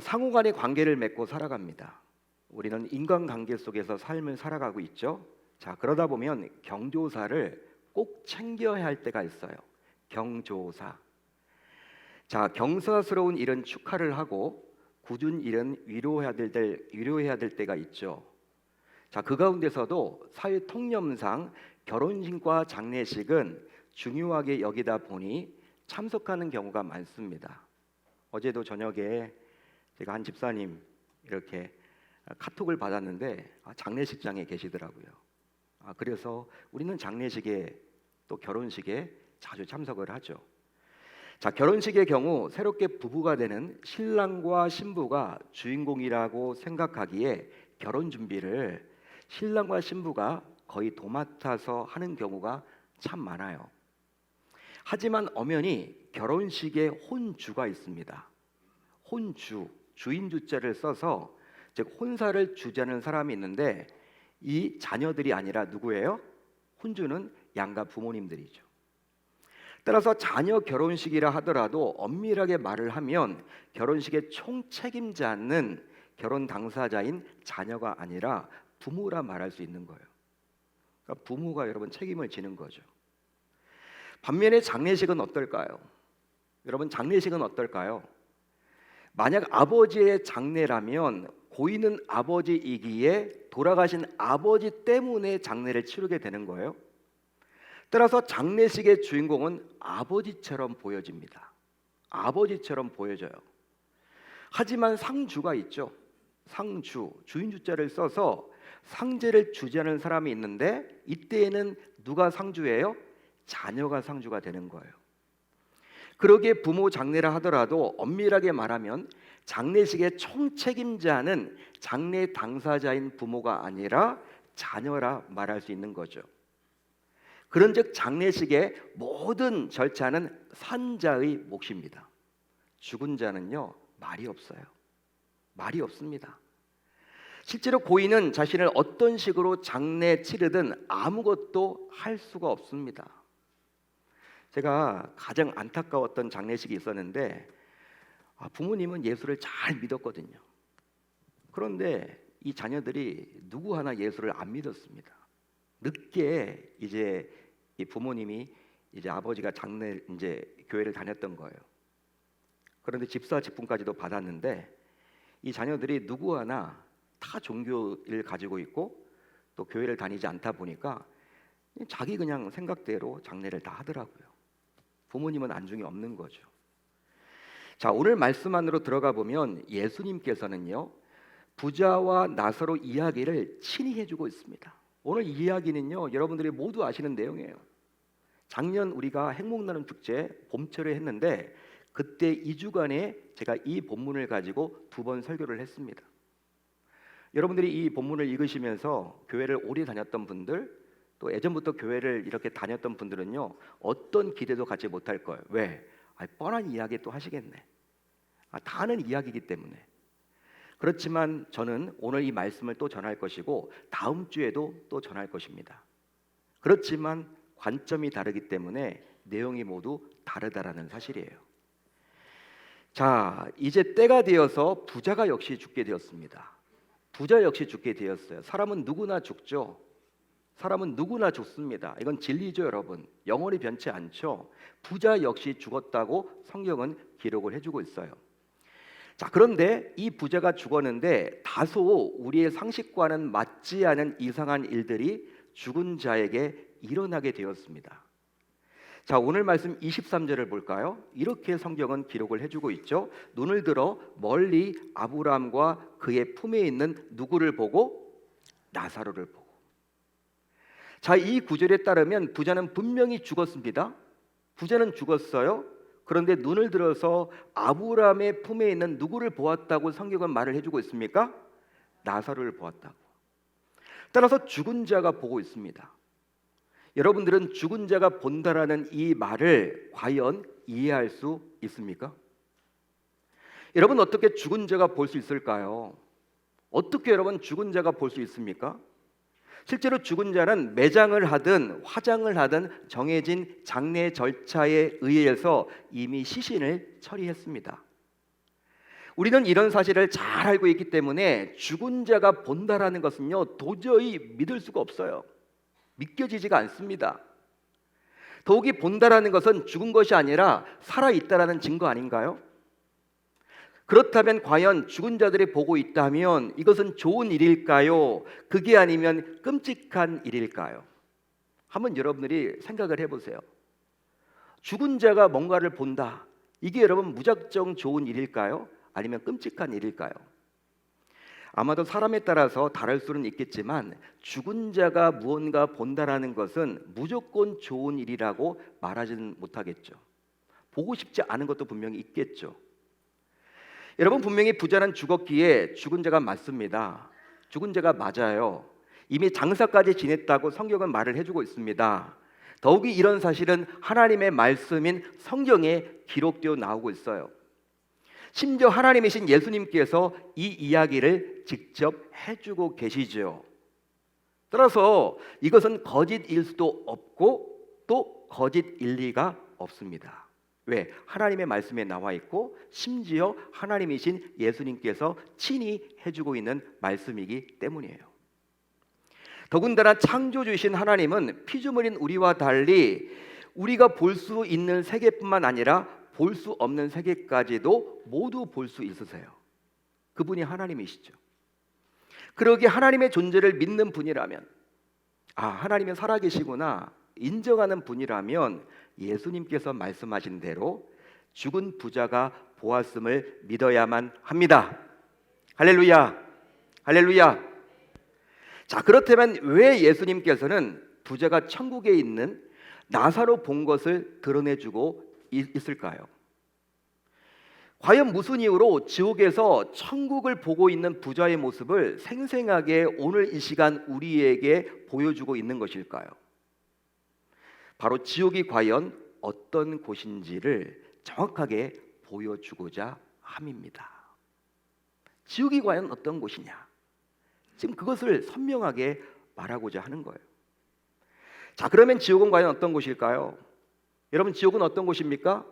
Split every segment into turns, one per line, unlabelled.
상호 간의 관계를 맺고 살아갑니다. 우리는 인간관계 속에서 삶을 살아가고 있죠. 자, 그러다 보면 경조사를 꼭 챙겨야 할 때가 있어요. 경조사. 자, 경사스러운 일은 축하를 하고 굳은 일은 위로해야 될 때가 있죠. 자, 그 가운데서도 사회 통념상 결혼식과 장례식은 중요하게 여기다 보니 참석하는 경우가 많습니다. 어제도 저녁에 제가 한 집사님 이렇게 카톡을 받았는데 장례식장에 계시더라고요. 그래서 우리는 장례식에 또 결혼식에 자주 참석을 하죠. 자, 결혼식의 경우 새롭게 부부가 되는 신랑과 신부가 주인공이라고 생각하기에 결혼 준비를 신랑과 신부가 거의 도맡아서 하는 경우가 참 많아요. 하지만 엄연히 결혼식에 혼주가 있습니다. 혼주, 주인주자를 써서 즉 혼사를 주재하는 사람이 있는데 이 자녀들이 아니라 누구예요? 혼주는 양가 부모님들이죠. 따라서 자녀 결혼식이라 하더라도 엄밀하게 말을 하면 결혼식의 총책임자는 결혼 당사자인 자녀가 아니라 부모라 말할 수 있는 거예요. 그러니까 부모가 여러분 책임을 지는 거죠. 반면에 장례식은 어떨까요? 여러분 장례식은 어떨까요? 만약 아버지의 장례라면 고인은 아버지이기에 돌아가신 아버지 때문에 장례를 치르게 되는 거예요. 따라서 장례식의 주인공은 아버지처럼 보여집니다. 아버지처럼 보여져요. 하지만 상주가 있죠. 상주, 주인주자를 써서 상제를 주재하는 사람이 있는데 이때에는 누가 상주예요? 자녀가 상주가 되는 거예요. 그러기에 부모 장례라 하더라도 엄밀하게 말하면 장례식의 총책임자는 장례 당사자인 부모가 아니라 자녀라 말할 수 있는 거죠. 그런즉 장례식의 모든 절차는 산자의 몫입니다. 죽은 자는요 말이 없어요. 말이 없습니다. 실제로 고인은 자신을 어떤 식으로 장례 치르든 아무것도 할 수가 없습니다. 제가 가장 안타까웠던 장례식이 있었는데 부모님은 예수를 잘 믿었거든요. 그런데 이 자녀들이 누구 하나 예수를 안 믿었습니다. 늦게 이제 이 부모님이 이제 아버지가 장례 이제 교회를 다녔던 거예요. 그런데 집사 직분까지도 받았는데 이 자녀들이 누구 하나 타 종교를 가지고 있고 또 교회를 다니지 않다 보니까 자기 그냥 생각대로 장례를 다 하더라고요. 부모님은 안중이 없는 거죠. 자, 오늘 말씀 안으로 들어가 보면 예수님께서는요 부자와 나사로 이야기를 친히 해주고 있습니다. 오늘 이 이야기는요 여러분들이 모두 아시는 내용이에요. 작년 우리가 행복나눔 축제 봄철에 했는데 그때 2주간에 제가 이 본문을 가지고 2번 설교를 했습니다. 여러분들이 이 본문을 읽으시면서 교회를 오래 다녔던 분들 또 예전부터 교회를 이렇게 다녔던 분들은요 어떤 기대도 갖지 못할 거예요. 왜? 뻔한 이야기 또 하시겠네. 다 아는 이야기이기 때문에. 그렇지만 저는 오늘 이 말씀을 또 전할 것이고 다음 주에도 또 전할 것입니다. 그렇지만 관점이 다르기 때문에 내용이 모두 다르다라는 사실이에요. 자, 이제 때가 되어서 부자가 역시 죽게 되었습니다. 부자 역시 죽게 되었어요. 사람은 누구나 죽죠. 사람은 누구나 죽습니다. 이건 진리죠, 여러분. 영원히 변치 않죠. 부자 역시 죽었다고 성경은 기록을 해주고 있어요. 자, 그런데 이 부자가 죽었는데 다소 우리의 상식과는 맞지 않은 이상한 일들이 죽은 자에게 일어나게 되었습니다. 자, 오늘 말씀 23절을 볼까요? 이렇게 성경은 기록을 해주고 있죠. 눈을 들어 멀리 아브라함과 그의 품에 있는 누구를 보고? 나사로를 보고. 자, 이 구절에 따르면 부자는 분명히 죽었습니다. 부자는 죽었어요. 그런데 눈을 들어서 아브라함의 품에 있는 누구를 보았다고 성경은 말을 해주고 있습니까? 나사로를 보았다고. 따라서 죽은 자가 보고 있습니다. 여러분들은 죽은 자가 본다라는 이 말을 과연 이해할 수 있습니까? 여러분 어떻게 죽은 자가 볼 수 있을까요? 어떻게 여러분 죽은 자가 볼 수 있습니까? 실제로 죽은 자는 매장을 하든 화장을 하든 정해진 장례 절차에 의해서 이미 시신을 처리했습니다. 우리는 이런 사실을 잘 알고 있기 때문에 죽은 자가 본다라는 것은요, 도저히 믿을 수가 없어요. 믿겨지지가 않습니다. 더욱이 본다라는 것은 죽은 것이 아니라 살아있다라는 증거 아닌가요? 그렇다면 과연 죽은 자들이 보고 있다면 이것은 좋은 일일까요? 그게 아니면 끔찍한 일일까요? 한번 여러분들이 생각을 해보세요. 죽은 자가 뭔가를 본다. 이게 여러분 무작정 좋은 일일까요? 아니면 끔찍한 일일까요? 아마도 사람에 따라서 다를 수는 있겠지만 죽은 자가 무언가 본다라는 것은 무조건 좋은 일이라고 말하지는 못하겠죠. 보고 싶지 않은 것도 분명히 있겠죠. 여러분, 분명히 부자는 죽었기에 죽은 자가 맞습니다. 죽은 자가 맞아요. 이미 장사까지 지냈다고 성경은 말을 해주고 있습니다. 더욱이 이런 사실은 하나님의 말씀인 성경에 기록되어 나오고 있어요. 심지어 하나님이신 예수님께서 이 이야기를 직접 해주고 계시죠. 따라서 이것은 거짓일 수도 없고 또 거짓일 리가 없습니다. 왜? 하나님의 말씀에 나와 있고 심지어 하나님이신 예수님께서 친히 해주고 있는 말씀이기 때문이에요. 더군다나 창조주이신 하나님은 피조물인 우리와 달리 우리가 볼 수 있는 세계뿐만 아니라 볼 수 없는 세계까지도 모두 볼 수 있으세요. 그분이 하나님이시죠. 그러기에 하나님의 존재를 믿는 분이라면, 하나님은 살아계시구나 인정하는 분이라면 예수님께서 말씀하신 대로 죽은 부자가 보았음을 믿어야만 합니다. 할렐루야, 할렐루야. 자, 그렇다면 왜 예수님께서는 부자가 천국에 있는 나사로 본 것을 드러내주고 있을까요? 과연 무슨 이유로 지옥에서 천국을 보고 있는 부자의 모습을 생생하게 오늘 이 시간 우리에게 보여주고 있는 것일까요? 바로 지옥이 과연 어떤 곳인지를 정확하게 보여주고자 함입니다. 지옥이 과연 어떤 곳이냐? 지금 그것을 선명하게 말하고자 하는 거예요. 자, 그러면 지옥은 과연 어떤 곳일까요? 여러분, 지옥은 어떤 곳입니까?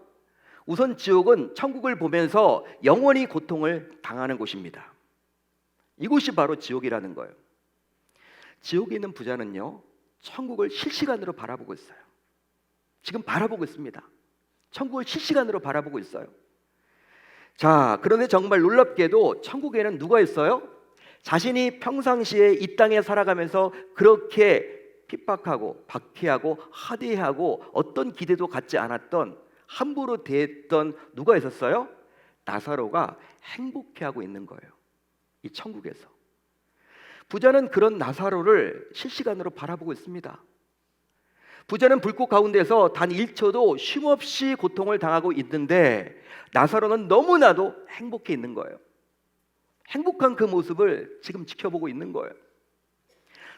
우선 지옥은 천국을 보면서 영원히 고통을 당하는 곳입니다. 이곳이 바로 지옥이라는 거예요. 지옥에 있는 부자는요, 천국을 실시간으로 바라보고 있어요. 지금 바라보고 있습니다. 천국을 실시간으로 바라보고 있어요. 자, 그런데 정말 놀랍게도 천국에는 누가 있어요? 자신이 평상시에 이 땅에 살아가면서 그렇게 핍박하고 박해하고 하대하고 어떤 기대도 갖지 않았던, 함부로 대했던 누가 있었어요? 나사로가 행복해하고 있는 거예요. 이 천국에서. 부자는 그런 나사로를 실시간으로 바라보고 있습니다. 부자는 불꽃 가운데서 단 1초도 쉼없이 고통을 당하고 있는데 나사로는 너무나도 행복해 있는 거예요. 행복한 그 모습을 지금 지켜보고 있는 거예요.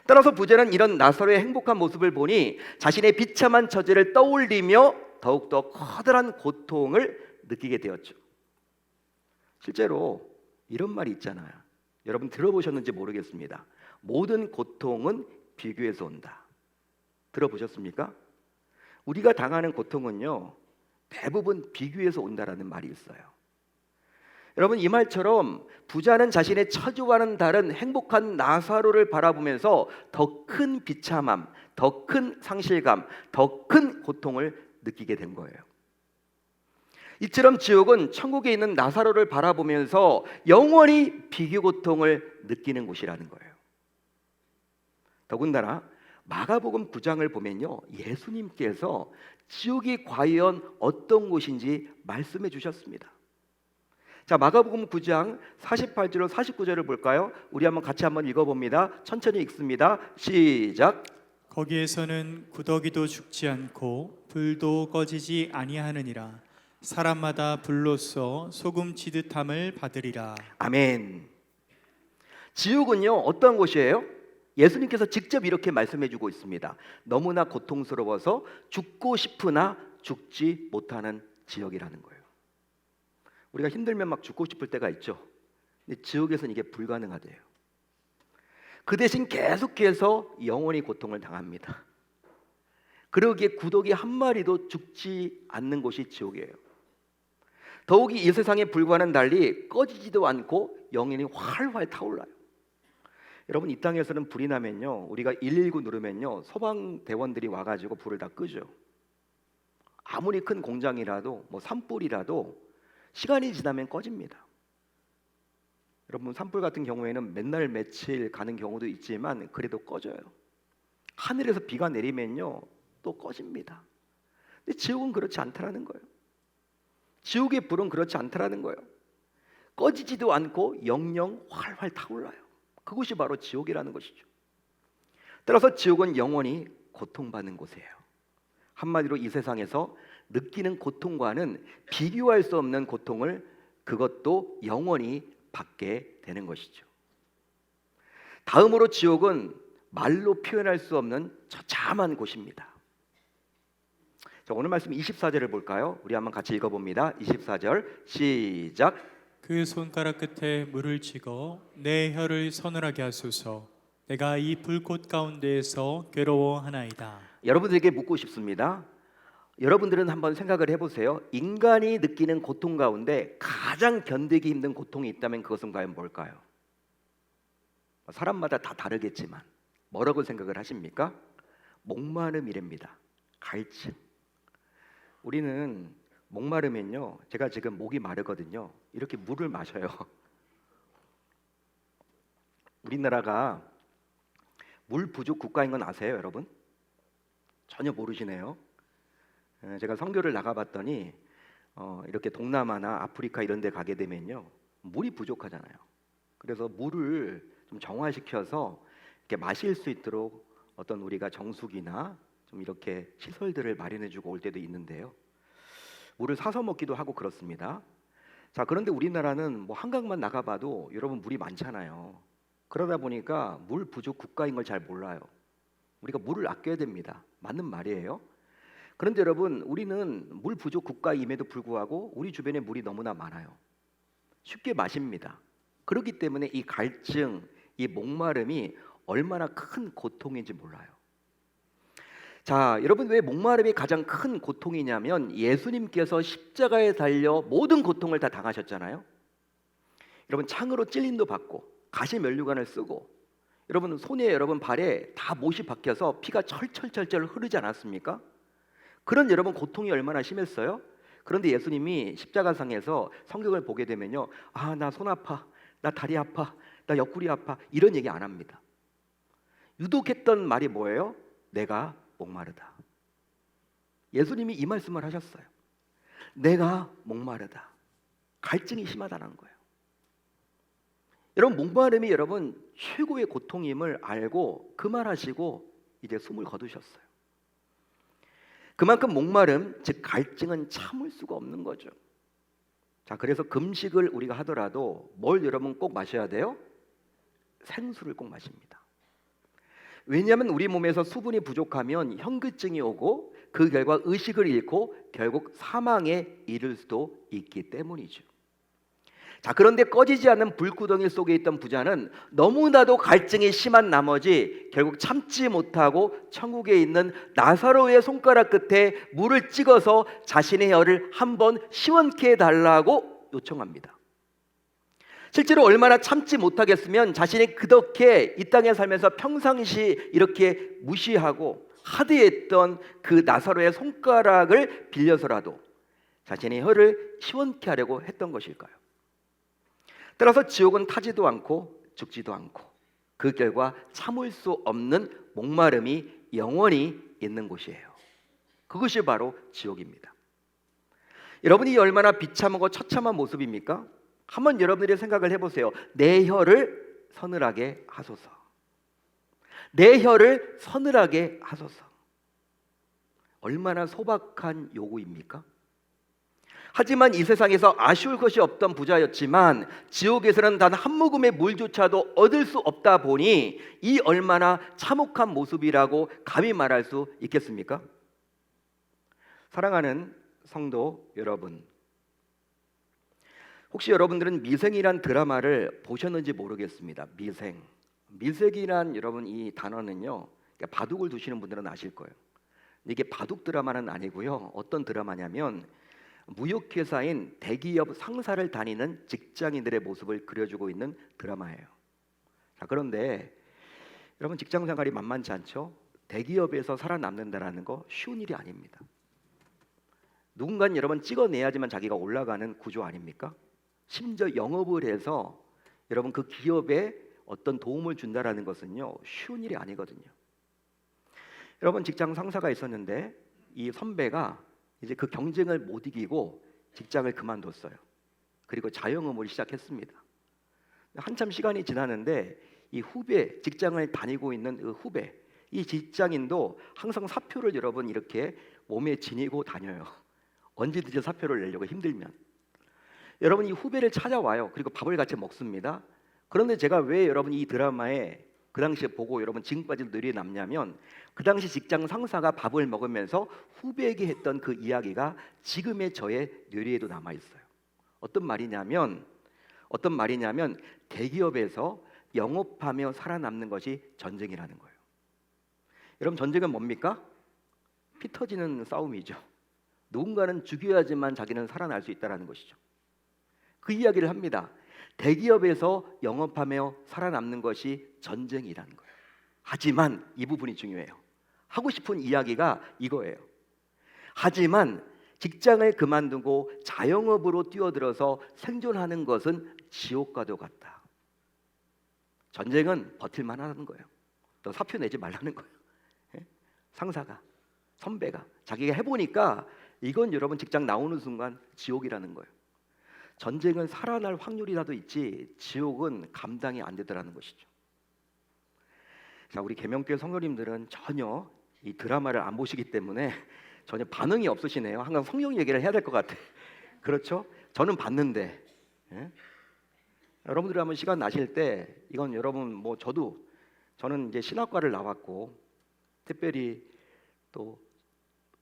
따라서 부자는 이런 나사로의 행복한 모습을 보니 자신의 비참한 처지를 떠올리며 더욱더 커다란 고통을 느끼게 되었죠. 실제로 이런 말이 있잖아요. 여러분 들어보셨는지 모르겠습니다. 모든 고통은 비교에서 온다. 들어보셨습니까? 우리가 당하는 고통은요, 대부분 비교에서 온다라는 말이 있어요. 여러분, 이 말처럼 부자는 자신의 처지와는 다른 행복한 나사로를 바라보면서 더 큰 비참함, 더 큰 상실감, 더 큰 고통을 느끼게 된 거예요. 이처럼 지옥은 천국에 있는 나사로를 바라보면서 영원히 비교 고통을 느끼는 곳이라는 거예요. 더군다나 마가복음 9장을 보면요, 예수님께서 지옥이 과연 어떤 곳인지 말씀해 주셨습니다. 자, 마가복음 9장 48절로 49절을 볼까요? 우리 같이 한번 읽어봅니다. 천천히 읽습니다. 시작.
거기에서는 구더기도 죽지 않고 불도 꺼지지 아니하느니라. 사람마다 불로써 소금 치듯함을 받으리라.
아멘. 지옥은요, 어떤 곳이에요? 예수님께서 직접 이렇게 말씀해 주고 있습니다. 너무나 고통스러워서 죽고 싶으나 죽지 못하는 지옥이라는 거예요. 우리가 힘들면 막 죽고 싶을 때가 있죠. 근데 지옥에서는 이게 불가능하대요. 그 대신 계속해서 영원히 고통을 당합니다. 그러기에 구더기 한 마리도 죽지 않는 곳이 지옥이에요. 더욱이 이 세상의 불과는 달리 꺼지지도 않고 영원히 활활 타올라요. 여러분, 이 땅에서는 불이 나면요, 우리가 119 누르면요, 소방대원들이 와가지고 불을 다 끄죠. 아무리 큰 공장이라도 뭐 산불이라도 시간이 지나면 꺼집니다. 여러분, 산불 같은 경우에는 맨날 며칠 가는 경우도 있지만 그래도 꺼져요. 하늘에서 비가 내리면요 또 꺼집니다. 근데 지옥은 그렇지 않다라는 거예요. 지옥의 불은 그렇지 않다라는 거예요. 꺼지지도 않고 영영 활활 타올라요. 그것이 바로 지옥이라는 것이죠. 따라서 지옥은 영원히 고통받는 곳이에요. 한마디로 이 세상에서 느끼는 고통과는 비교할 수 없는 고통을 그것도 영원히 받게 되는 것이죠. 다음으로 지옥은 말로 표현할 수 없는 처참한 곳입니다. 자, 오늘 말씀 24절을 볼까요? 우리 한번 같이 읽어봅니다. 24절 시작.
그 손가락 끝에 물을 찍어 내 혀를 서늘하게 하소서. 내가 이 불꽃 가운데에서 괴로워하나이다.
여러분들에게 묻고 싶습니다. 여러분들은 한번 생각을 해보세요. 인간이 느끼는 고통 가운데 가장 견디기 힘든 고통이 있다면 그것은 과연 뭘까요? 사람마다 다 다르겠지만 뭐라고 생각을 하십니까? 목마름이랍니다. 갈증. 우리는 목마르면요, 제가 지금 목이 마르거든요, 이렇게 물을 마셔요. 우리나라가 물 부족 국가인 건 아세요, 여러분? 전혀 모르시네요. 제가 선교를 나가봤더니 이렇게 동남아나 아프리카 이런 데 가게 되면요, 물이 부족하잖아요. 그래서 물을 좀 정화시켜서 이렇게 마실 수 있도록 어떤 우리가 정수기나 좀 이렇게 시설들을 마련해주고 올 때도 있는데요, 물을 사서 먹기도 하고 그렇습니다. 자, 그런데 우리나라는 뭐 한강만 나가봐도 여러분 물이 많잖아요. 그러다 보니까 물 부족 국가인 걸 잘 몰라요. 우리가 물을 아껴야 됩니다. 맞는 말이에요. 그런데 여러분, 우리는 물 부족 국가임에도 불구하고 우리 주변에 물이 너무나 많아요. 쉽게 마십니다. 그렇기 때문에 이 갈증, 이 목마름이 얼마나 큰 고통인지 몰라요. 자, 여러분, 왜 목마름이 가장 큰 고통이냐면 예수님께서 십자가에 달려 모든 고통을 다 당하셨잖아요. 여러분, 창으로 찔림도 받고 가시 면류관을 쓰고 여러분 손에 여러분 발에 다 못이 박혀서 피가 철철철철 흐르지 않았습니까? 그런 여러분 고통이 얼마나 심했어요? 그런데 예수님이 십자가상에서 성경을 보게 되면요, 아, 나 손 아파, 나 다리 아파, 나 옆구리 아파, 이런 얘기 안 합니다. 유독 했던 말이 뭐예요? 내가 목마르다. 예수님이 이 말씀을 하셨어요. 내가 목마르다. 갈증이 심하다는 거예요. 여러분, 목마름이 여러분 최고의 고통임을 알고 그 말하시고 이제 숨을 거두셨어요. 그만큼 목마름, 즉 갈증은 참을 수가 없는 거죠. 자, 그래서 금식을 우리가 하더라도 뭘 여러분 꼭 마셔야 돼요? 생수를 꼭 마십니다. 왜냐하면 우리 몸에서 수분이 부족하면 현기증이 오고 그 결과 의식을 잃고 결국 사망에 이를 수도 있기 때문이죠. 자, 그런데 꺼지지 않는 불구덩이 속에 있던 부자는 너무나도 갈증이 심한 나머지 결국 참지 못하고 천국에 있는 나사로의 손가락 끝에 물을 찍어서 자신의 혀를 한번 시원케 해달라고 요청합니다. 실제로 얼마나 참지 못하겠으면 자신이 그렇게 이 땅에 살면서 평상시 이렇게 무시하고 하대했던 그 나사로의 손가락을 빌려서라도 자신의 혀를 시원케 하려고 했던 것일까요? 따라서 지옥은 타지도 않고 죽지도 않고 그 결과 참을 수 없는 목마름이 영원히 있는 곳이에요. 그것이 바로 지옥입니다. 여러분이 얼마나 비참하고 처참한 모습입니까? 한번 여러분들이 생각을 해보세요. 내 혀를 서늘하게 하소서. 내 혀를 서늘하게 하소서. 얼마나 소박한 요구입니까? 하지만 이 세상에서 아쉬울 것이 없던 부자였지만 지옥에서는 단 한 모금의 물조차도 얻을 수 없다 보니 이 얼마나 참혹한 모습이라고 감히 말할 수 있겠습니까? 사랑하는 성도 여러분, 혹시 여러분들은 미생이란 드라마를 보셨는지 모르겠습니다. 미생이란 여러분 이 단어는요, 바둑을 두시는 분들은 아실 거예요. 이게 바둑 드라마는 아니고요. 어떤 드라마냐면 무역회사인 대기업 상사를 다니는 직장인들의 모습을 그려주고 있는 드라마예요. 자, 그런데 여러분, 직장 생활이 만만치 않죠? 대기업에서 살아남는다라는 거 쉬운 일이 아닙니다. 누군가는 여러분 찍어내야지만 자기가 올라가는 구조 아닙니까? 심지어 영업을 해서 여러분 그 기업에 어떤 도움을 준다라는 것은요, 쉬운 일이 아니거든요. 여러분, 직장 상사가 있었는데 이 선배가 이제 그 경쟁을 못 이기고 직장을 그만뒀어요. 그리고 자영업을 시작했습니다. 한참 시간이 지나는데 이 후배, 직장을 다니고 있는 그 후배, 이 직장인도 항상 사표를 여러분 이렇게 몸에 지니고 다녀요. 언제든지 사표를 내려고 힘들면. 여러분, 이 후배를 찾아와요. 그리고 밥을 같이 먹습니다. 그런데 제가 왜 여러분 이 드라마에 그 당시에 보고 여러분 지금까지 뇌리에 남냐면, 그 당시 직장 상사가 밥을 먹으면서 후배에게 했던 그 이야기가 지금의 저의 뇌리에도 남아 있어요. 어떤 말이냐면 대기업에서 영업하며 살아남는 것이 전쟁이라는 거예요. 여러분, 전쟁은 뭡니까? 피 터지는 싸움이죠. 누군가는 죽여야지만 자기는 살아날 수 있다는 것이죠. 그 이야기를 합니다. 대기업에서 영업하며 살아남는 것이 전쟁이라는 거예요. 하지만 이 부분이 중요해요. 하고 싶은 이야기가 이거예요. 하지만 직장을 그만두고 자영업으로 뛰어들어서 생존하는 것은 지옥과도 같다. 전쟁은 버틸만 하는 거예요. 너 사표 내지 말라는 거예요. 상사가, 선배가 자기가 해보니까 이건 여러분 직장 나오는 순간 지옥이라는 거예요. 전쟁은 살아날 확률이라도 있지 지옥은 감당이 안 되더라는 것이죠. 자, 우리 계명교회 성도님들은 전혀 이 드라마를 안 보시기 때문에 전혀 반응이 없으시네요. 항상 성경 얘기를 해야 될 것 같아. 그렇죠? 저는 봤는데, 예? 여러분들이 한번 시간 나실 때 이건 여러분 저는 이제 신학과를 나왔고 특별히 또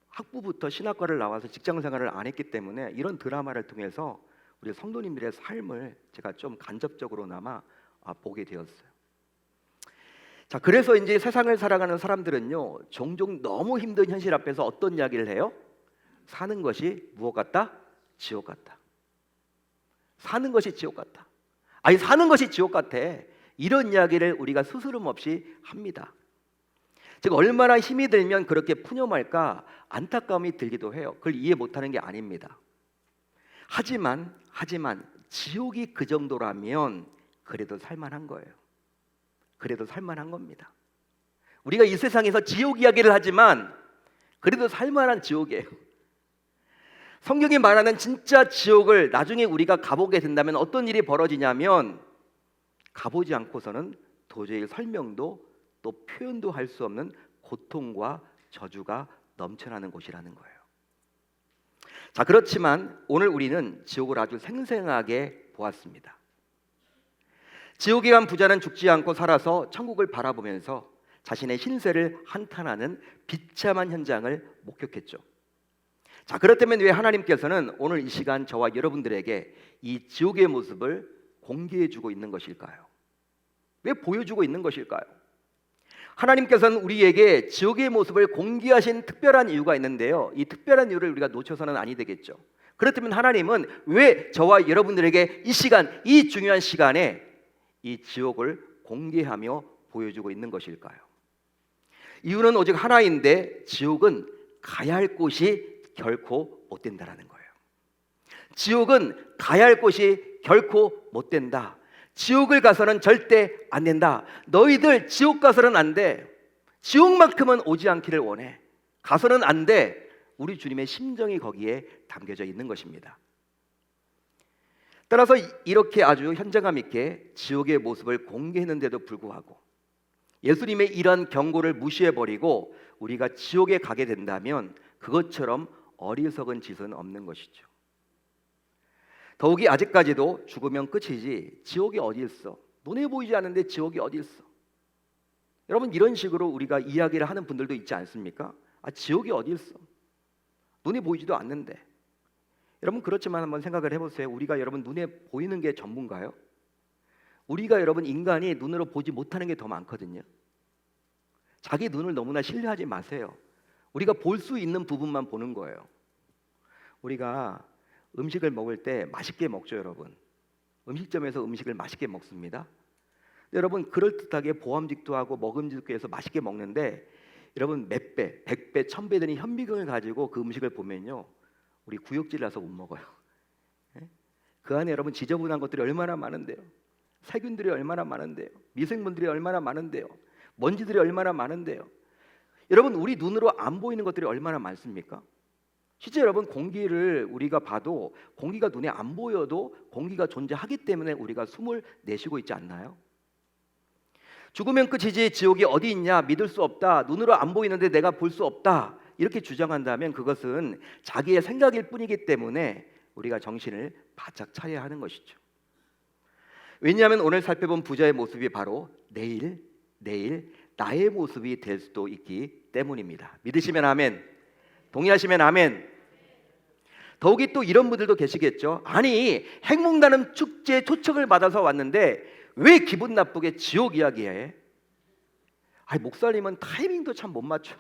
학부부터 신학과를 나와서 직장 생활을 안 했기 때문에 이런 드라마를 통해서 우리 성도님들의 삶을 제가 좀 간접적으로나마 보게 되었어요. 자, 그래서 이제 세상을 살아가는 사람들은요, 종종 너무 힘든 현실 앞에서 어떤 이야기를 해요? 사는 것이 무엇 같다? 지옥 같다. 사는 것이 지옥 같다. 아니, 사는 것이 지옥 같아. 이런 이야기를 우리가 스스럼 없이 합니다. 즉, 얼마나 힘이 들면 그렇게 푸념할까 안타까움이 들기도 해요. 그걸 이해 못하는 게 아닙니다. 하지만 지옥이 그 정도라면 그래도 살만한 거예요. 그래도 살만한 겁니다. 우리가 이 세상에서 지옥 이야기를 하지만 그래도 살만한 지옥이에요. 성경이 말하는 진짜 지옥을 나중에 우리가 가보게 된다면 어떤 일이 벌어지냐면, 가보지 않고서는 도저히 설명도 또 표현도 할 수 없는 고통과 저주가 넘쳐나는 곳이라는 거예요. 자, 그렇지만 오늘 우리는 지옥을 아주 생생하게 보았습니다. 지옥에 간 부자는 죽지 않고 살아서 천국을 바라보면서 자신의 신세를 한탄하는 비참한 현장을 목격했죠. 자, 그렇다면 왜 하나님께서는 오늘 이 시간 저와 여러분들에게 이 지옥의 모습을 공개해주고 있는 것일까요? 왜 보여주고 있는 것일까요? 하나님께서는 우리에게 지옥의 모습을 공개하신 특별한 이유가 있는데요, 이 특별한 이유를 우리가 놓쳐서는 아니 되겠죠. 그렇다면 하나님은 왜 저와 여러분들에게 이 시간, 이 중요한 시간에 이 지옥을 공개하며 보여주고 있는 것일까요? 이유는 오직 하나인데, 지옥은 가야 할 곳이 결코 못 된다라는 거예요. 지옥은 가야 할 곳이 결코 못 된다. 지옥을 가서는 절대 안 된다. 너희들 지옥 가서는 안 돼. 지옥만큼은 오지 않기를 원해. 가서는 안 돼. 우리 주님의 심정이 거기에 담겨져 있는 것입니다. 따라서 이렇게 아주 현장감 있게 지옥의 모습을 공개했는데도 불구하고 예수님의 이런 경고를 무시해버리고 우리가 지옥에 가게 된다면 그것처럼 어리석은 짓은 없는 것이죠. 더욱이 아직까지도 죽으면 끝이지 지옥이 어디 있어? 눈에 보이지 않는데 지옥이 어디 있어? 여러분, 이런 식으로 우리가 이야기를 하는 분들도 있지 않습니까? 지옥이 어디 있어? 눈에 보이지도 않는데. 여러분, 그렇지만 한번 생각을 해보세요. 우리가 여러분 눈에 보이는 게 전부인가요? 우리가 여러분 인간이 눈으로 보지 못하는 게 더 많거든요. 자기 눈을 너무나 신뢰하지 마세요. 우리가 볼 수 있는 부분만 보는 거예요. 우리가 음식을 먹을 때 맛있게 먹죠, 여러분. 음식점에서 음식을 맛있게 먹습니다. 여러분, 그럴듯하게 보암직도 하고 먹음직도 해서 맛있게 먹는데 여러분 몇 배, 100배, 1000배 되는 현미경을 가지고 그 음식을 보면요, 우리 구역질 나서 못 먹어요. 예? 그 안에 여러분 지저분한 것들이 얼마나 많은데요. 세균들이 얼마나 많은데요. 미생물들이 얼마나 많은데요. 먼지들이 얼마나 많은데요. 여러분, 우리 눈으로 안 보이는 것들이 얼마나 많습니까? 실제 여러분, 공기를 우리가 봐도 공기가 눈에 안 보여도 공기가 존재하기 때문에 우리가 숨을 내쉬고 있지 않나요? 죽으면 끝이지 지옥이 어디 있냐, 믿을 수 없다, 눈으로 안 보이는데 내가 볼 수 없다, 이렇게 주장한다면 그것은 자기의 생각일 뿐이기 때문에 우리가 정신을 바짝 차려야 하는 것이죠. 왜냐하면 오늘 살펴본 부자의 모습이 바로 내일 나의 모습이 될 수도 있기 때문입니다. 믿으시면 아멘, 동의하시면 아멘. 더욱이 또 이런 분들도 계시겠죠. 아니, 핵몽나눔 축제 초청을 받아서 왔는데 왜 기분 나쁘게 지옥 이야기해? 아니, 목사님은 타이밍도 참 못 맞춰.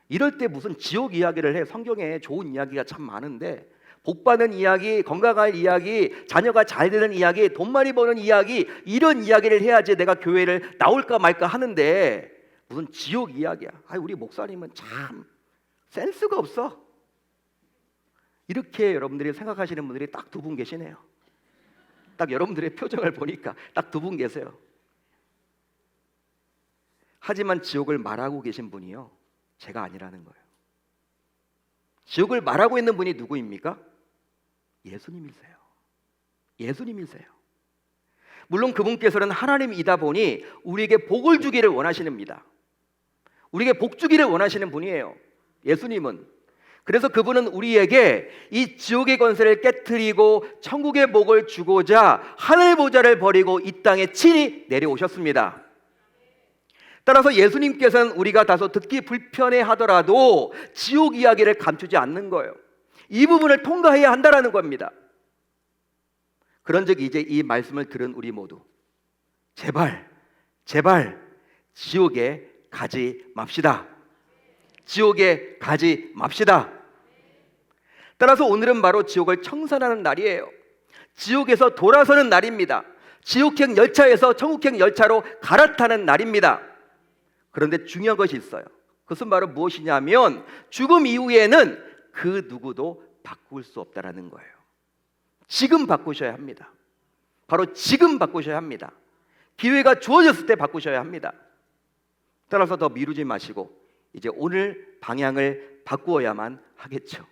이럴 때 무슨 지옥 이야기를 해? 성경에 좋은 이야기가 참 많은데, 복 받는 이야기, 건강할 이야기, 자녀가 잘 되는 이야기, 돈 많이 버는 이야기, 이런 이야기를 해야지 내가 교회를 나올까 말까 하는데 무슨 지옥 이야기야. 아니, 우리 목사님은 참 센스가 없어. 이렇게 여러분들이 생각하시는 분들이 딱 두 분 계시네요. 딱 여러분들의 표정을 보니까 딱 두 분 계세요. 하지만 지옥을 말하고 계신 분이요, 제가 아니라는 거예요. 지옥을 말하고 있는 분이 누구입니까? 예수님이세요. 예수님이세요. 물론 그분께서는 하나님이다 보니 우리에게 복을 주기를 원하시는입니다. 우리에게 복 주기를 원하시는 분이에요, 예수님은. 그래서 그분은 우리에게 이 지옥의 권세를 깨트리고 천국의 복을 주고자 하늘 보좌를 버리고 이 땅에 친히 내려오셨습니다. 따라서 예수님께서는 우리가 다소 듣기 불편해 하더라도 지옥 이야기를 감추지 않는 거예요. 이 부분을 통과해야 한다는 겁니다. 그런즉 이제 이 말씀을 들은 우리 모두 제발 지옥에 가지 맙시다. 지옥에 가지 맙시다. 따라서 오늘은 바로 지옥을 청산하는 날이에요. 지옥에서 돌아서는 날입니다. 지옥행 열차에서 천국행 열차로 갈아타는 날입니다. 그런데 중요한 것이 있어요. 그것은 바로 무엇이냐면 죽음 이후에는 그 누구도 바꿀 수 없다라는 거예요. 지금 바꾸셔야 합니다. 바로 지금 바꾸셔야 합니다. 기회가 주어졌을 때 바꾸셔야 합니다. 따라서 더 미루지 마시고 이제 오늘 방향을 바꾸어야만 하겠죠.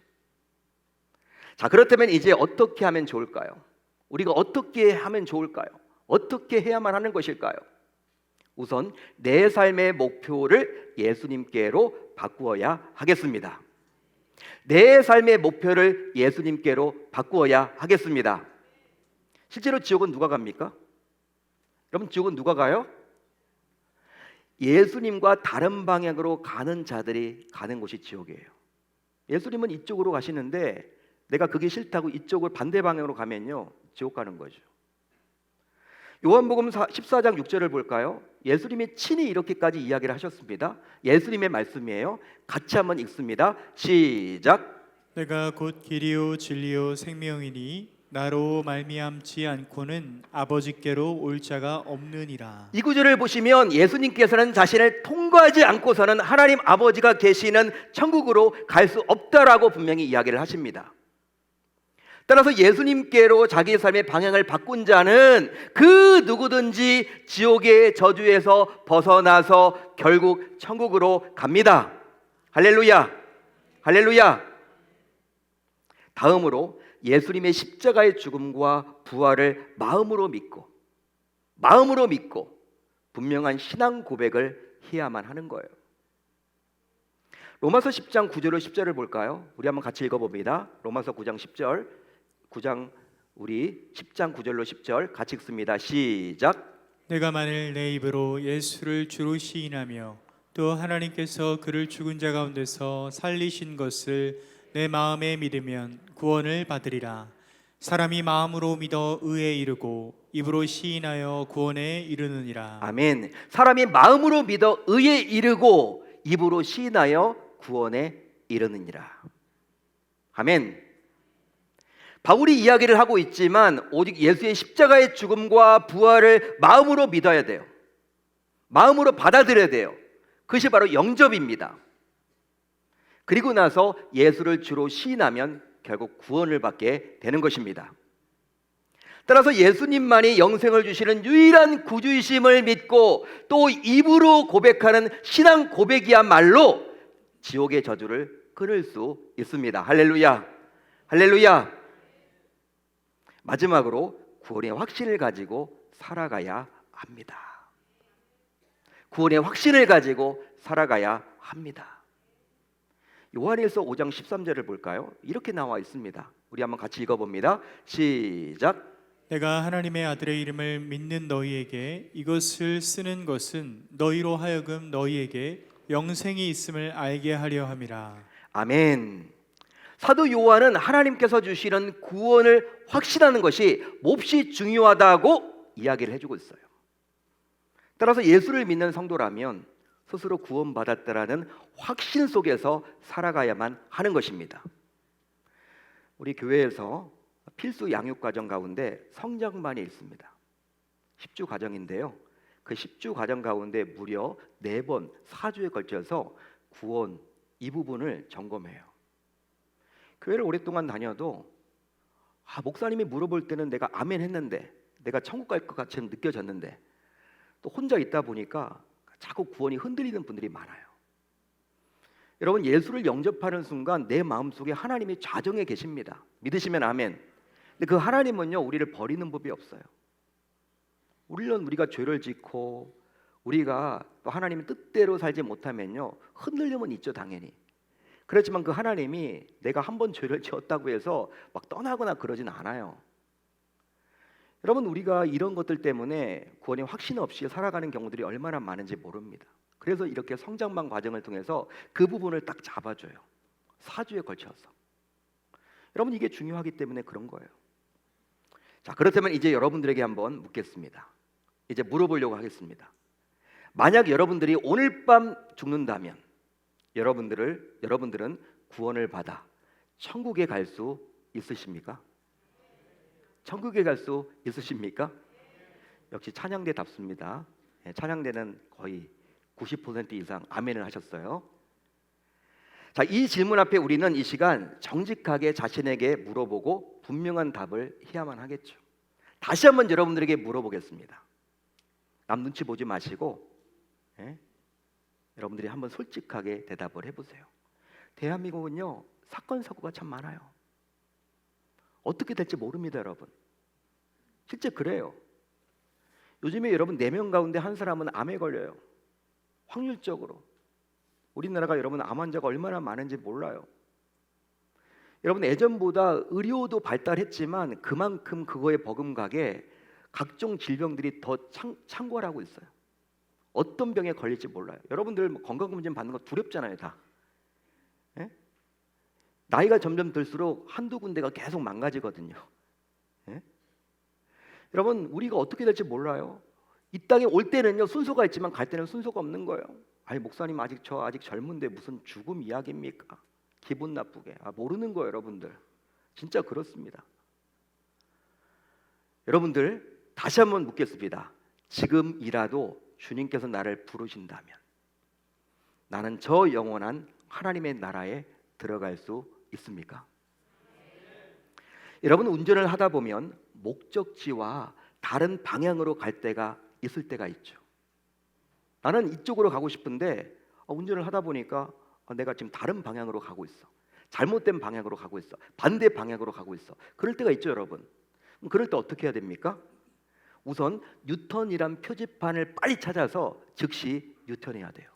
자, 그렇다면 이제 어떻게 하면 좋을까요? 우리가 어떻게 하면 좋을까요? 어떻게 해야만 하는 것일까요? 우선 내 삶의 목표를 예수님께로 바꾸어야 하겠습니다. 내 삶의 목표를 예수님께로 바꾸어야 하겠습니다. 실제로 지옥은 누가 갑니까? 여러분, 지옥은 누가 가요? 예수님과 다른 방향으로 가는 자들이 가는 곳이 지옥이에요. 예수님은 이쪽으로 가시는데 내가 그게 싫다고 이쪽을 반대 방향으로 가면요, 지옥 가는 거죠. 요한복음 14장 6절을 볼까요? 예수님이 친히 이렇게까지 이야기를 하셨습니다. 예수님의 말씀이에요. 같이 한번 읽습니다. 시작.
내가 곧 길이요 진리요 생명이니 나로 말미암지 않고는 아버지께로 올 자가 없느니라.
이 구절을 보시면 예수님께서는 자신을 통과하지 않고서는 하나님 아버지가 계시는 천국으로 갈 수 없다라고 분명히 이야기를 하십니다. 따라서 예수님께로 자기 삶의 방향을 바꾼 자는 그 누구든지 지옥의 저주에서 벗어나서 결국 천국으로 갑니다. 할렐루야, 할렐루야. 다음으로 예수님의 십자가의 죽음과 부활을 마음으로 믿고 분명한 신앙 고백을 해야만 하는 거예요. 로마서 10장 9절로 10절을 볼까요? 우리 한번 같이 읽어봅니다. 로마서 9장 10절, 9장 우리 10장 9절로 10절 같이 읽습니다. 시작.
내가 만일 내 입으로 예수를 주로 시인하며 또 하나님께서 그를 죽은 자 가운데서 살리신 것을 내 마음에 믿으면 구원을 받으리라. 사람이 마음으로 믿어 의에 이르고 입으로 시인하여 구원에 이르느니라.
아멘. 사람이 마음으로 믿어 의에 이르고 입으로 시인하여 구원에 이르느니라. 아멘. 바울이 이야기를 하고 있지만 오직 예수의 십자가의 죽음과 부활을 마음으로 믿어야 돼요. 마음으로 받아들여야 돼요. 그것이 바로 영접입니다. 그리고 나서 예수를 주로 시인하면 결국 구원을 받게 되는 것입니다. 따라서 예수님만이 영생을 주시는 유일한 구주이심을 믿고 또 입으로 고백하는 신앙 고백이야말로 지옥의 저주를 끊을 수 있습니다. 할렐루야, 할렐루야. 마지막으로 구원의 확신을 가지고 살아가야 합니다. 구원의 확신을 가지고 살아가야 합니다. 요한일서 5장 13절을 볼까요? 이렇게 나와 있습니다. 우리 한번 같이 읽어봅니다. 시작.
내가 하나님의 아들의 이름을 믿는 너희에게 이것을 쓰는 것은 너희로 하여금 너희에게 영생이 있음을 알게 하려 함이라.
아멘. 사도 요한은 하나님께서 주시는 구원을 확신하는 것이 몹시 중요하다고 이야기를 해주고 있어요. 따라서 예수를 믿는 성도라면 스스로 구원받았다라는 확신 속에서 살아가야만 하는 것입니다. 우리 교회에서 필수 양육 과정 가운데 성장반이 있습니다. 10주 과정인데요. 그 10주 과정 가운데 무려 4번 4주에 걸쳐서 구원 이 부분을 점검해요. 교회를 오랫동안 다녀도 목사님이 물어볼 때는 내가 아멘 했는데, 내가 천국 갈 것 같이 느껴졌는데, 또 혼자 있다 보니까 자꾸 구원이 흔들리는 분들이 많아요. 여러분, 예수를 영접하는 순간 내 마음속에 하나님이 좌정에 계십니다. 믿으시면 아멘. 근데 그 하나님은요, 우리를 버리는 법이 없어요. 물론 우리가 죄를 짓고 우리가 또 하나님의 뜻대로 살지 못하면요, 흔들림은 있죠, 당연히. 그렇지만 그 하나님이 내가 한번 죄를 지었다고 해서 막 떠나거나 그러진 않아요. 여러분, 우리가 이런 것들 때문에 구원의 확신 없이 살아가는 경우들이 얼마나 많은지 모릅니다. 그래서 이렇게 성장반 과정을 통해서 그 부분을 딱 잡아줘요. 4주에 걸쳐서. 여러분, 이게 중요하기 때문에 그런 거예요. 자, 그렇다면 이제 여러분들에게 한번 묻겠습니다. 이제 물어보려고 하겠습니다. 만약 여러분들이 오늘 밤 죽는다면 여러분들은 구원을 받아 천국에 갈 수 있으십니까? 천국에 갈 수 있으십니까? 역시 찬양대답습니다. 찬양대는 거의 90% 이상 아멘을 하셨어요. 자, 이 질문 앞에 우리는 이 시간 정직하게 자신에게 물어보고 분명한 답을 해야만 하겠죠. 다시 한번 여러분들에게 물어보겠습니다. 남 눈치 보지 마시고 여러분들이 한번 솔직하게 대답을 해보세요. 대한민국은요, 사건 사고가 참 많아요. 어떻게 될지 모릅니다, 여러분. 실제 그래요. 요즘에 여러분 4명 가운데 한 사람은 암에 걸려요. 확률적으로. 우리나라가 여러분 암 환자가 얼마나 많은지 몰라요. 여러분, 예전보다 의료도 발달했지만 그만큼 그거에 버금가게 각종 질병들이 더 창궐하고 있어요. 어떤 병에 걸릴지 몰라요. 여러분들 건강검진 받는 거 두렵잖아요, 다. 예? 나이가 점점 들수록 한두 군데가 계속 망가지거든요. 예? 여러분, 우리가 어떻게 될지 몰라요. 이 땅에 올 때는요, 순서가 있지만 갈 때는 순서가 없는 거예요. 아니, 목사님 아직 젊은데 무슨 죽음 이야기입니까? 기분 나쁘게. 모르는 거예요, 여러분들. 진짜 그렇습니다. 여러분들, 다시 한번 묻겠습니다. 지금이라도 주님께서 나를 부르신다면 나는 저 영원한 하나님의 나라에 들어갈 수 있습니까? 여러분, 운전을 하다 보면 목적지와 다른 방향으로 갈 때가 있을 때가 있죠. 나는 이쪽으로 가고 싶은데 운전을 하다 보니까 내가 지금 다른 방향으로 가고 있어. 잘못된 방향으로 가고 있어. 반대 방향으로 가고 있어. 그럴 때가 있죠, 여러분. 그럴 때 어떻게 해야 됩니까? 우선 유턴이란 표지판을 빨리 찾아서 즉시 유턴해야 돼요.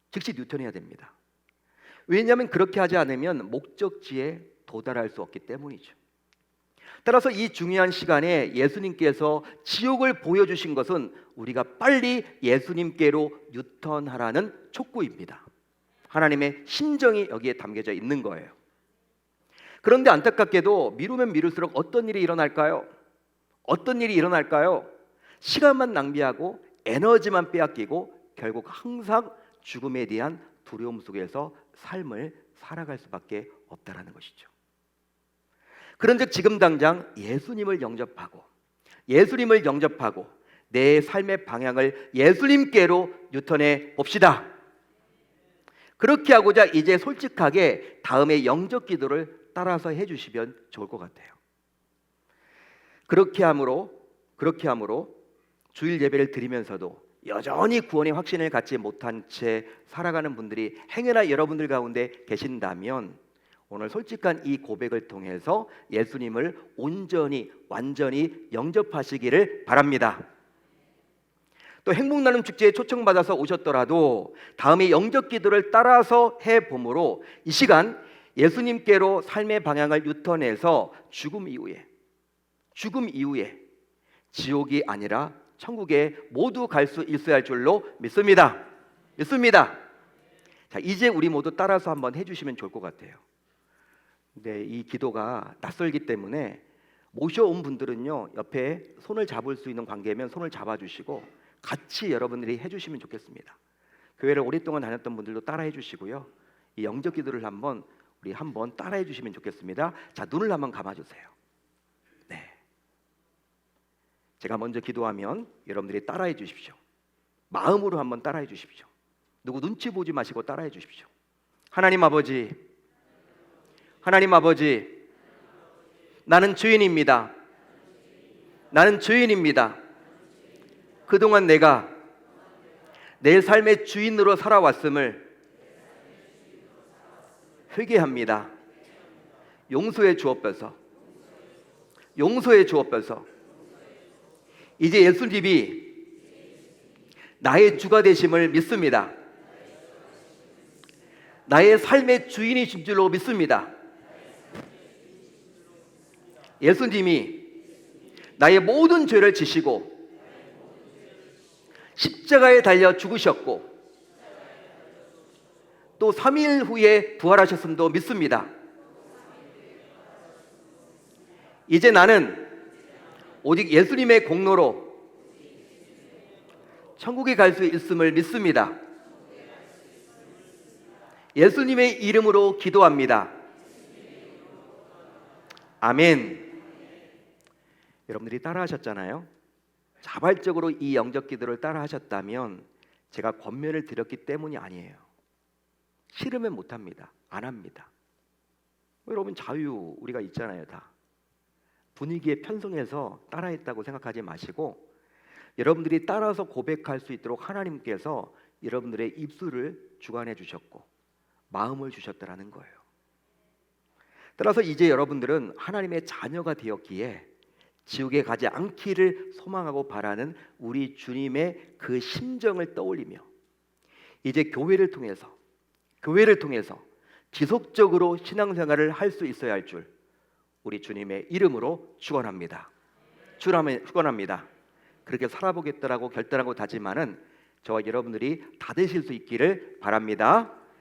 즉시 유턴해야 됩니다. 왜냐하면 그렇게 하지 않으면 목적지에 도달할 수 없기 때문이죠. 따라서 이 중요한 시간에 예수님께서 지옥을 보여주신 것은 우리가 빨리 예수님께로 유턴하라는 촉구입니다. 하나님의 심정이 여기에 담겨져 있는 거예요. 그런데 안타깝게도 미루면 미룰수록 어떤 일이 일어날까요? 어떤 일이 일어날까요? 시간만 낭비하고 에너지만 빼앗기고 결국 항상 죽음에 대한 두려움 속에서 삶을 살아갈 수밖에 없다라는 것이죠. 그런즉 지금 당장 예수님을 영접하고 내 삶의 방향을 예수님께로 뉴턴해 봅시다. 그렇게 하고자 이제 솔직하게 다음에 영접 기도를 따라서 해주시면 좋을 것 같아요. 그렇게 함으로 주일 예배를 드리면서도 여전히 구원의 확신을 갖지 못한 채 살아가는 분들이 행여나 여러분들 가운데 계신다면 오늘 솔직한 이 고백을 통해서 예수님을 온전히 완전히 영접하시기를 바랍니다. 또 행복나눔 축제에 초청받아서 오셨더라도 다음에 영접 기도를 따라서 해봄으로 이 시간 예수님께로 삶의 방향을 유턴해서 죽음 이후에 지옥이 아니라 천국에 모두 갈 수 있어야 할 줄로 믿습니다. 자, 이제 우리 모두 따라서 한번 해주시면 좋을 것 같아요. 근데 이 기도가 낯설기 때문에 모셔온 분들은요, 옆에 손을 잡을 수 있는 관계면 손을 잡아주시고 같이 여러분들이 해주시면 좋겠습니다. 교회를 오랫동안 다녔던 분들도 따라 해주시고요. 이 영접 기도를 한번 따라 해주시면 좋겠습니다. 자, 눈을 한번 감아주세요. 네. 제가 먼저 기도하면 여러분들이 따라해 주십시오. 마음으로 한번 따라해 주십시오. 누구 눈치 보지 마시고 따라해 주십시오. 하나님 아버지, 나는 주인입니다. 그동안 내가 내 삶의 주인으로 살아왔음을 회개합니다. 용서해 주옵소서. 이제 예수님이 나의 주가 되심을 믿습니다. 나의 삶의 주인이신 줄로 믿습니다. 예수님이 나의 모든 죄를 지시고 십자가에 달려 죽으셨고 또 3일 후에 부활하셨음도 믿습니다. 이제 나는 오직 예수님의 공로로 천국에 갈 수 있음을 믿습니다. 예수님의 이름으로 기도합니다. 아멘. 여러분들이 따라하셨잖아요. 자발적으로 이 영접 기도를 따라하셨다면 제가 권면을 드렸기 때문이 아니에요. 싫으면 못합니다. 안 합니다. 여러분 자유 우리가 있잖아요. 다 분위기에 편성해서 따라했다고 생각하지 마시고 여러분들이 따라서 고백할 수 있도록 하나님께서 여러분들의 입술을 주관해 주셨고 마음을 주셨다라는 거예요. 따라서 이제 여러분들은 하나님의 자녀가 되었기에 지옥에 가지 않기를 소망하고 바라는 우리 주님의 그 심정을 떠올리며 이제 교회를 통해서 지속적으로 신앙생활을 할 수 있어야 할 줄 우리 주님의 이름으로 축원합니다. 그렇게 살아보겠다라고 결단하고 다짐하는 저와 여러분들이 다 되실 수 있기를 바랍니다.